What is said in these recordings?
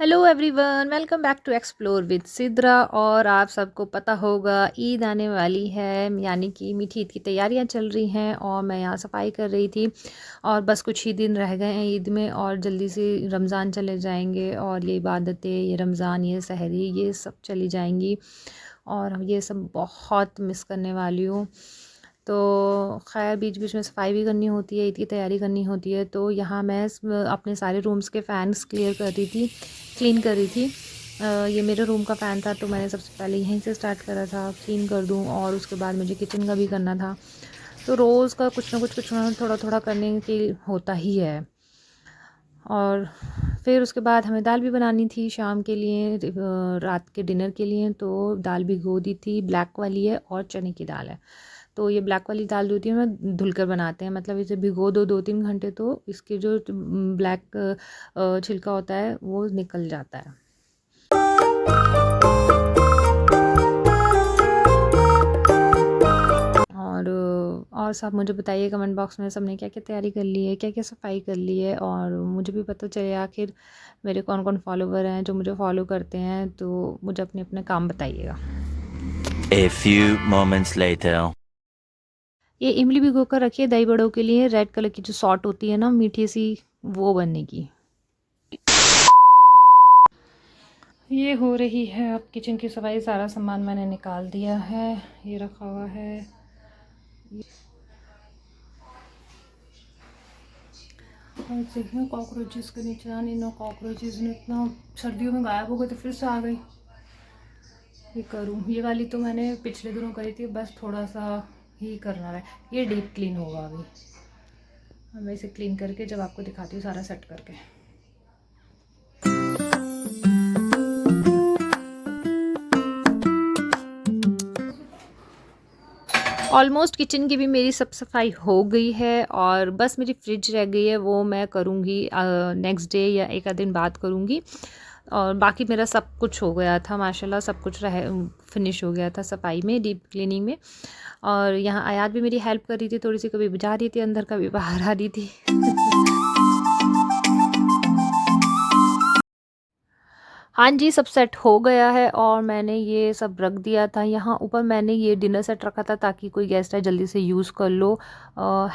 Hello everyone, welcome back to explore with Sidra. और आप सबको पता होगा ईद आने वाली है, यानी कि मीठी ईद की तैयारियां चल रही हैं और मैं यहाँ सफाई कर रही थी। और बस कुछ ही दिन रह गए हैं ईद में और जल्दी से रमज़ान चले जाएंगे और ये इबादतें, ये रमज़ान, ये सहरी, ये सब चली जाएंगी और ये सब बहुत मिस करने वाली हूँ। तो खैर बीच बीच में सफाई भी करनी होती है, ईद की तैयारी करनी होती है। तो यहाँ मैं अपने सारे रूम्स के फ़ैन्स क्लीन कर रही थी। ये मेरे रूम का फ़ैन था तो मैंने सबसे पहले यहीं से स्टार्ट करा था क्लीन कर दूँ, और उसके बाद मुझे किचन का भी करना था। तो रोज़ का कुछ ना थोड़ा थोड़ा करने की होता ही है। और फिर उसके बाद हमें दाल भी बनानी थी शाम के लिए, रात के डिनर के लिए। तो दाल भिगो दी थी, ब्लैक वाली है और चने की दाल है। तो ये ब्लैक वाली दाल जो होती है मैं धुलकर बनाते हैं, मतलब इसे भिगो दो 2-3 घंटे तो इसके जो ब्लैक छिलका होता है वो निकल जाता है। और सब मुझे बताइए कमेंट बॉक्स में सबने क्या क्या तैयारी कर ली है, क्या क्या सफाई कर ली है, और मुझे भी पता चले आखिर मेरे कौन कौन फॉलोवर हैं जो मुझे फॉलो करते हैं। तो मुझे अपने अपने काम बताइएगा। A few moments later. ये इमली भिगो कर रखिए दही बड़ों के लिए, रेड कलर की जो सॉट होती है ना मीठी सी, वो बनने की। ये हो रही है अब किचन की सफाई। सारा सामान मैंने निकाल दिया है, ये रखा हुआ है। और देखिए कॉकरोचेस के नीचे आने, नो कॉकरोचेस ने इतना सर्दियों में गायब हो गए तो फिर से आ गई। ये करूँ, ये वाली तो मैंने पिछले दिनों करी थी, बस थोड़ा सा ही करना है। ये डीप क्लीन होगा अभी। मैं इसे क्लीन करके जब आपको दिखाती हूँ सारा सेट करके। ऑलमोस्ट किचन की भी मेरी सब सफाई हो गई है और बस मेरी फ्रिज रह गई है, वो मैं करूँगी नेक्स्ट डे या एक आध दिन बाद करूँगी। और बाकी मेरा सब कुछ हो गया था माशाल्लाह, सब कुछ फिनिश हो गया था सफाई में, डीप क्लीनिंग में। और यहाँ आयात भी मेरी हेल्प कर रही थी थोड़ी सी, कभी जा रही थी अंदर कभी बाहर आ रही थी। हाँ जी, सब सेट हो गया है और मैंने ये सब रख दिया था यहाँ ऊपर। मैंने ये डिनर सेट रखा था ताकि कोई गेस्ट आए जल्दी से यूज़ कर लो,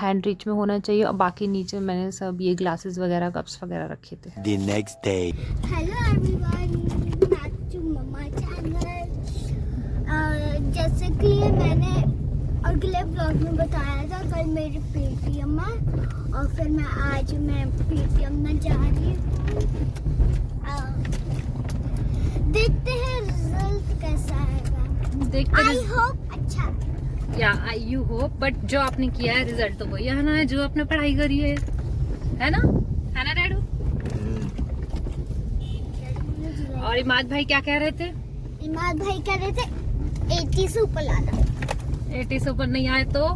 हैंड रीच में होना चाहिए। और बाकी नीचे मैंने सब ये ग्लासेस वगैरह, कप्स वगैरह रखे थे। The next day. Hello everyone, back to mumma channel. जैसे कि मैंने अगले ब्लॉग में बताया था, कल मेरी पेटीएम है और फिर आज मैं पेटीएम में जा रही हूँ। देखते हैं रिजल्ट कैसा आएगा। देखते आई होप अच्छा। या यू होप, बट जो आपने किया है रिजल्ट तो वही आना है जो आपने पढ़ाई करी है ना? है ना डैडू? और इमाद भाई क्या कह रहे थे? इमाद भाई कह रहे थे 80 से ऊपर लाना। 80 से ऊपर नहीं आए तो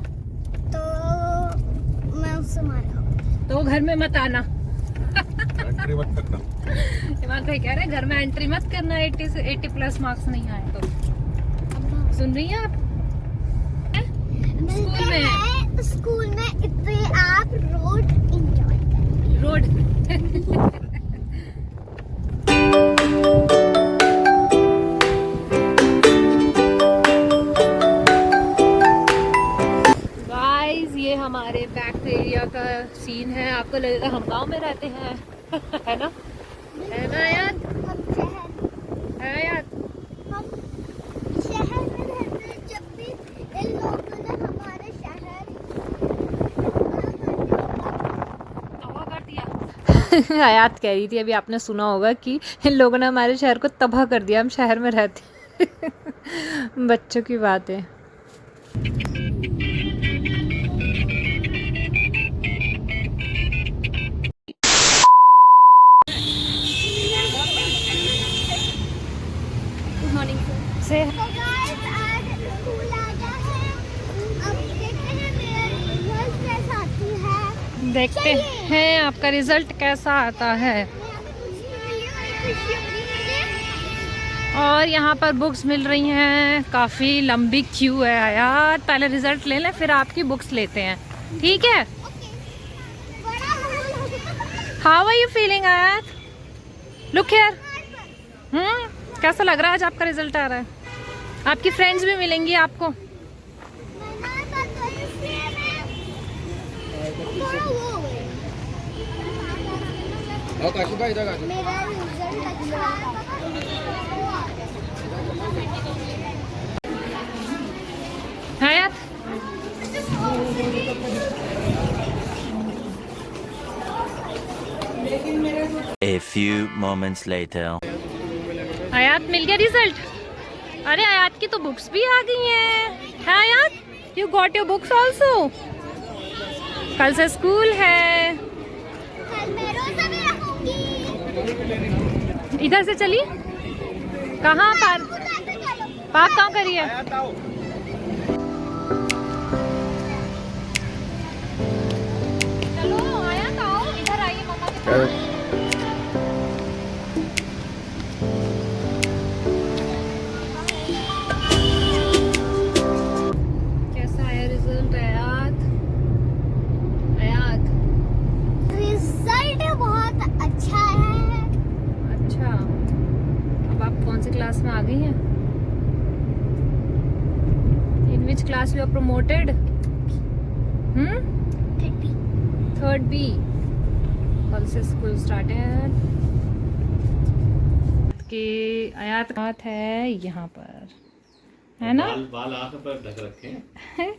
मैं उससे मारा। तो घर में मत आना। एंट्री मत करना। इमाद भाई कह रहे हैं घर में एंट्री मत करना 80 से 80 प्लस मार्क्स नहीं आए तो। सुन रही हैं आप? स्कूल में इतने आप रोड एंजॉय करेंगे। रोड गाइस, ये हमारे बैक एरिया का सीन है। आपको लगेगा हम गांव में रहते हैं। है ना? है ना यार? हम शहर है यार? हम शहर में रहते हैं। जब भी इन लोगों ने हमारे शहर तबाह कर दिया। हयात कह रही थी अभी, आपने सुना होगा कि इन लोगों ने हमारे शहर को तबाह कर दिया, हम शहर में रहते। बच्चों की बात है। गुड मॉर्निंग से तो गाइस आज स्कूल आ गया है। अब देखते हैं मेरा रिजल्ट कैसा आती है। देखते हैं आपका रिजल्ट कैसा आता है। और यहाँ पर बुक्स मिल रही हैं, काफ़ी लंबी क्यू है यार। पहले रिजल्ट ले लें फिर आपकी बुक्स लेते हैं, ठीक है? हाउ आर यू फीलिंग आयात? Look here. कैसा लग रहा है आज आपका रिजल्ट आ रहा है? आपकी फ्रेंड्स भी मिलेंगी आपको। मेरा रिजल्ट अच्छा हयात A few moments later. आयात मिल गया रिजल्ट। अरे आयात की तो बुक्स भी आ गई हैं। है आयात, you got your books also. कल से स्कूल है। कल मैं रोजा भी रखूंगी। इधर से चली। कहाँ पार्क? पार्क कहाँ करी है? चलो आयात आओ, इधर आइए मम्मा के पास। कैसा आया रिजल्ट आयात? आयात रिजल्ट बहुत अच्छा है। अच्छा, अब आप कौन सी क्लास में आ गई हैं? In which class you are promoted? Third B. कल से स्कूल स्टार्टेड। कि आयात बात है यहाँ पर, है ना? बाल आंख पर ढक रखे हैं।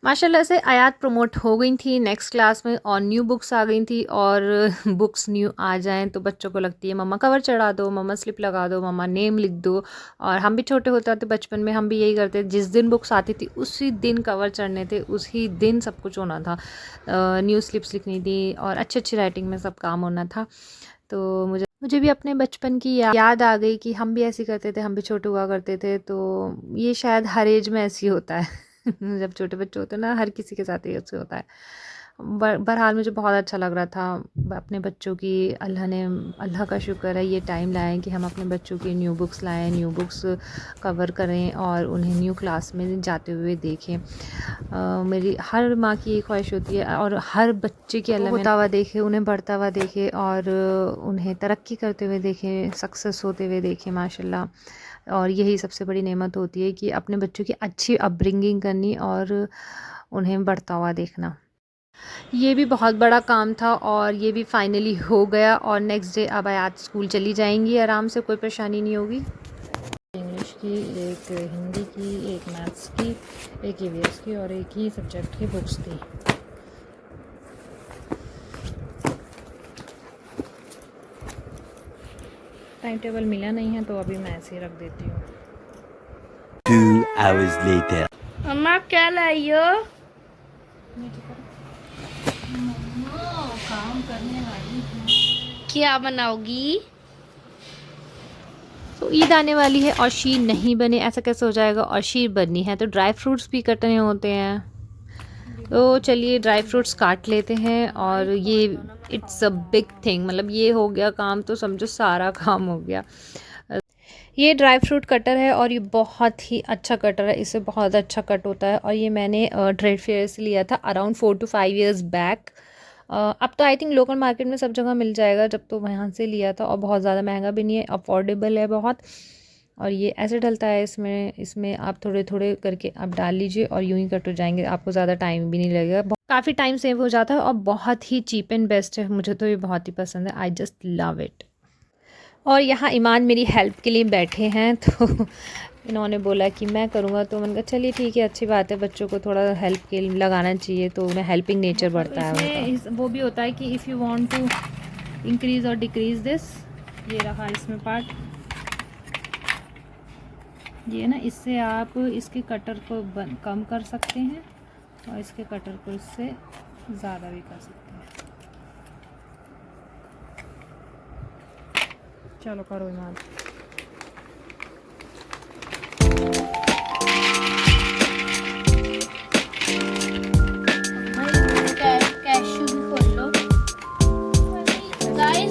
माशाल्लाह से आयात प्रमोट हो गई थी नेक्स्ट क्लास में और न्यू बुक्स आ गई थी। और बुक्स न्यू आ जाएं तो बच्चों को लगती है मम्मा कवर चढ़ा दो, मम्मा स्लिप लगा दो, मम्मा नेम लिख दो। और हम भी छोटे होते थे बचपन में, हम भी यही करते थे। जिस दिन बुक्स आती थी उसी दिन कवर चढ़ने थे, उसी दिन सब कुछ होना था। न्यू स्लिप्स लिखनी थी और अच्छी अच्छी राइटिंग में सब काम होना था। तो मुझे भी अपने बचपन की याद आ गई कि हम भी ऐसे करते थे, हम भी छोटे हुआ करते थे। तो ये शायद हर एज में ऐसी होता है। जब छोटे बच्चे होते हैं ना, हर किसी के साथ ये ऐसे होता है। बहरहाल मुझे बहुत अच्छा लग रहा था अपने बच्चों की। अल्लाह का शुक्र है ये टाइम लाएँ कि हम अपने बच्चों की न्यू बुक्स लाएँ, न्यू बुक्स कवर करें और उन्हें न्यू क्लास में जाते हुए देखें। मेरी हर माँ की ये ख्वाहिश होती है और हर बच्चे की अल्लाह होता हुआ देखे, उन्हें बढ़ता हुआ देखे और उन्हें तरक्की करते हुए देखें, सक्सेस होते हुए देखें माशाल्लाह। और यही सबसे बड़ी नेमत होती है कि अपने बच्चों की अच्छी अपब्रिंगिंग करनी और उन्हें बढ़ता हुआ देखना। ये भी बहुत बड़ा काम था और ये भी फाइनली हो गया। और नेक्स्ट डे अब आयात स्कूल चली जाएंगी आराम से, कोई परेशानी नहीं होगी। इंग्लिश की, एक हिंदी की, एक मैथ्स की, एक ईवीएस की और एक ही सब्जेक्ट की बुक्स थी। टाइम टेबल मिला नहीं है तो अभी मैं ऐसे ही रख देती हूँ। 2 hours later. मम्मा क्या लाई हो? काम करने वाली हूँ। क्या बनाओगी? तो ईद आने वाली है और शीर नहीं बने ऐसा कैसे हो जाएगा? और शीर बननी है तो ड्राई फ्रूट्स भी कटने होते हैं। तो चलिए ड्राई फ्रूट्स काट लेते हैं। और ये इट्स अ बिग थिंग, मतलब ये हो गया काम तो समझो सारा काम हो गया। ये ड्राई फ्रूट कटर है और ये बहुत ही अच्छा कटर है, इससे बहुत अच्छा कट होता है। और ये मैंने ट्रेड फेयर से लिया था अराउंड 4 to 5 years बैक। अब तो आई थिंक लोकल मार्केट में सब जगह मिल जाएगा, जब तो वहाँ से लिया था। और बहुत ज़्यादा महंगा भी नहीं है, अफोर्डेबल है बहुत। और ये ऐसे डलता है इसमें आप थोड़े थोड़े करके आप डाल लीजिए और यूं ही कट हो जाएंगे, आपको ज़्यादा टाइम भी नहीं लगेगा। काफ़ी टाइम सेव हो जाता है और बहुत ही चीप एंड बेस्ट है। मुझे तो ये बहुत ही पसंद है, आई जस्ट लव इट। और यहाँ ईमान मेरी हेल्प के लिए बैठे हैं तो इन्होंने बोला कि मैं करूँगा, तो मैंने कहा चलिए ठीक है, अच्छी बात है, बच्चों को थोड़ा हेल्प के लिए लगाना चाहिए तो उन्हें हेल्पिंग नेचर बढ़ता है। वो भी होता है कि if you want to increase और डिक्रीज़ दिस, ये रहा इसमें पार्ट, ये ना, इससे आप इसके कटर को कम कर सकते हैं और इसके कटर को इससे ज़्यादा भी कर सकते हैं। चलो करो ईमान। कैशू भी खोल लो गाइस।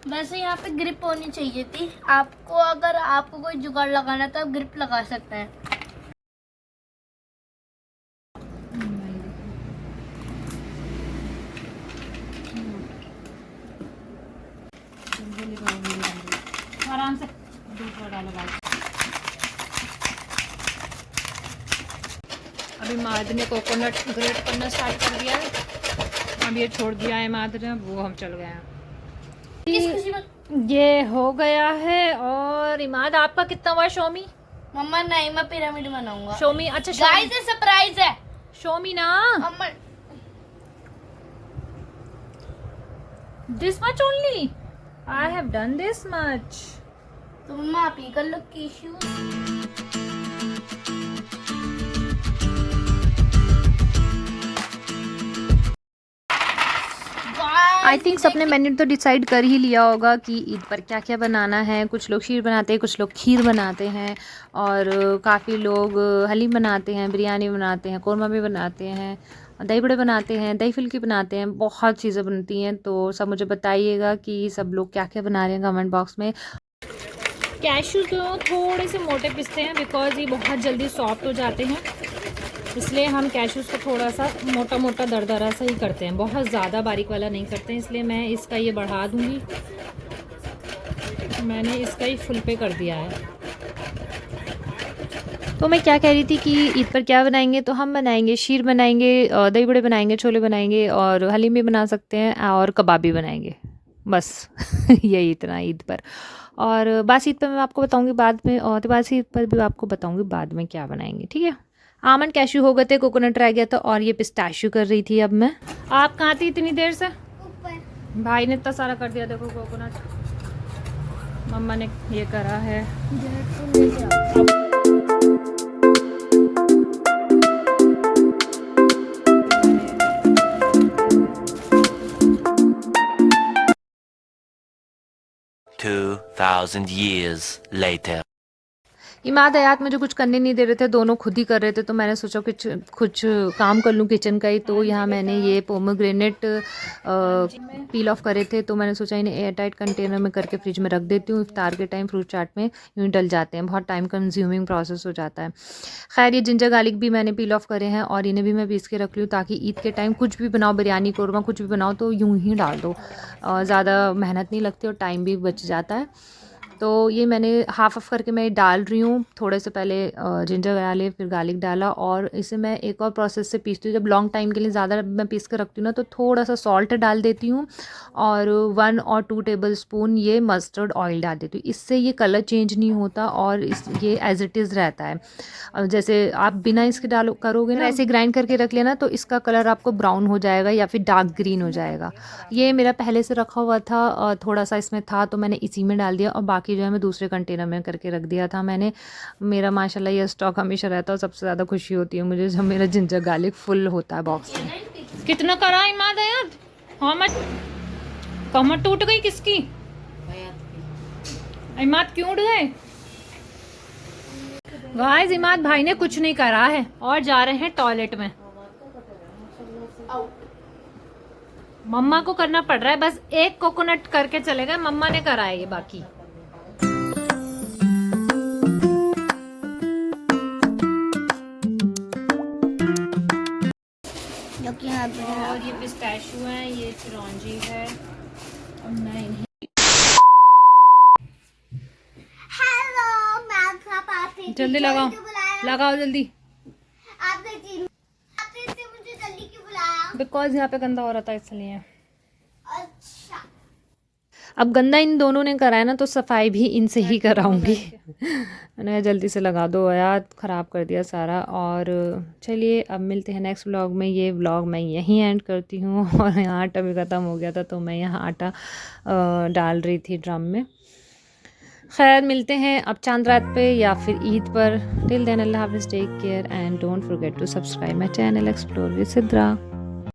वैसे यहाँ पे ग्रिप होनी चाहिए थी आपको, अगर आपको कोई जुगाड़ लगाना तो आप ग्रिप लगा सकते हैं। आराम से दूसरा डालो गाइस। अभी माद ने कोकोनट ग्रेट करना स्टार्ट कर दिया है। अब ये छोड़ दिया है माद ने, वो हम चल गए हैं। ये हो गया है। और इमाद आपका कितना हुआ शोमी? मम्मा नहीं, मैं पिरामिड बनाऊंगा। शोमी अच्छा गाइस ये सरप्राइज है। शोमी ना mamma this much only, I have done this much. तो मम्मा आप ही कर लो कीशू। आई थिंक सबने मेन्यू तो डिसाइड कर ही लिया होगा कि ईद पर क्या क्या बनाना है। कुछ लोग शीर बनाते हैं, कुछ लोग खीर बनाते हैं, और काफ़ी लोग हलीम बनाते हैं, बिरयानी बनाते हैं, कौरमा भी बनाते हैं, दही बड़े बनाते हैं, दही फुल्की बनाते हैं, बहुत चीज़ें बनती हैं। तो सब मुझे बताइएगा कि सब लोग क्या क्या बना रहे हैं कमेंट बॉक्स में। कैशू तो थोड़े से मोटे पिसते हैं बिकॉज ये बहुत जल्दी सॉफ्ट हो जाते हैं, इसलिए हम कैशूज़ को थोड़ा सा मोटा मोटा दरदरा सा ही करते हैं, बहुत ज़्यादा बारीक वाला नहीं करते हैं। इसलिए मैं इसका ये बढ़ा दूँगी, मैंने इसका ही फुल पे कर दिया है। तो मैं क्या कह रही थी कि ईद पर क्या बनाएंगे, तो हम बनाएंगे शीर बनाएंगे, दही बड़े बनाएंगे, छोले बनाएंगे, और हलीम भी बना सकते हैं, और कबाब भी बनाएंगे, बस यही इतना ईद पर। और बासी ईद पर मैं आपको बताऊंगी बाद में, और बासी ईद पर भी आपको बताऊंगी बाद में क्या बनाएंगे, ठीक है। आमंड कैशू हो गए थे, कोकोनट रह गया था, और ये पिस्ताशियो कर रही थी अब मैं। आप कहाँ थी इतनी देर से? ऊपर। भाई ने इतना सारा कर दिया, देखो कोकोनट मम्मा ने ये करा है। 2,000 years later. इमाद हयात मुझे कुछ करने नहीं दे रहे थे, दोनों खुद ही कर रहे थे, तो मैंने सोचा कि कुछ काम कर लूँ किचन का ही। तो यहाँ मैंने ये पोमोग्रेनेट पील ऑफ करे थे, तो मैंने सोचा इन्हें एयर टाइट कंटेनर में करके फ्रिज में रख देती हूँ। इफ्तार के टाइम फ्रूट चाट में यूँ डल जाते हैं, बहुत टाइम कंज्यूमिंग प्रोसेस हो जाता है। खैर ये जिंजर गार्लिक भी मैंने पील ऑफ करे हैं, और इन्हें भी मैं पीस के रख लूँ, ताकि ईद के टाइम कुछ भी बनाओ, बिरयानी कौरमा कुछ भी बनाओ तो यूँ ही डाल दो, ज़्यादा मेहनत नहीं लगती और टाइम भी बच जाता है। तो ये मैंने हाफ़ ऑफ करके मैं डाल रही हूँ। थोड़े से पहले जिंजर डाले, फिर गार्लिक डाला, और इसे मैं एक और प्रोसेस से पीसती हूँ। जब लॉन्ग टाइम के लिए ज़्यादा मैं पीस कर रखती हूँ ना, तो थोड़ा सा सॉल्ट डाल देती हूँ, और 1 और 2 टेबलस्पून ये मस्टर्ड ऑयल डाल देती हूँ। इससे ये कलर चेंज नहीं होता, और ये एज इट इज़ रहता है। जैसे आप बिना इसके डालो करोगे ना, ऐसे ग्राइंड करके रख लेना, तो इसका कलर आपको ब्राउन हो जाएगा या फिर डार्क ग्रीन हो जाएगा। ये मेरा पहले से रखा हुआ था, थोड़ा सा इसमें था, तो मैंने इसी में डाल दिया, और बाकी जो है मैं दूसरे कंटेनर में करके रख दिया था मैंने। मेरा माशाल्लाह ये स्टॉक हमेशा रहता है, और सबसे ज़्यादा खुशी होती है मुझे जब मेरा जिंजर गार्लिक फुल होता है बॉक्स में। कितना करा इमाद है यार? हाँ मत कमर टूट गई किसकी? इमाद क्यों उठ गए? गाइस इमाद भाई ने कुछ नहीं करा है, और जा रहे हैं टॉयलेट में। मम्मा को करना पड़ रहा है, बस एक कोकोनट करके चले गए, मम्मा ने करा है ये बाकी। और ये पिस्ताशियो है, ये चिरौंजी है, और मैं इन्हें हेलो, मैं आपका पापी जल्दी लगाओ, लगाओ जल्दी, आपने मुझे जल्दी क्यों बुलाया? बिकॉज यहाँ पे गंदा हो रहा था इसलिए। अच्छा अब गंदा इन दोनों ने करा है ना, तो सफाई भी इनसे ही कराऊंगी। मैंने जल्दी से लगा दो यार, ख़राब कर दिया सारा। और चलिए अब मिलते हैं नेक्स्ट व्लॉग में। ये व्लॉग मैं यहीं एंड करती हूँ। और यहाँ आटा भी ख़त्म हो गया था, तो मैं यहाँ आटा डाल रही थी ड्रम में। खैर मिलते हैं अब चांद रात पे या फिर ईद पर। टिल देन अल्लाह हाफिज़, take care and don't forget to subscribe my channel explore with Sidra.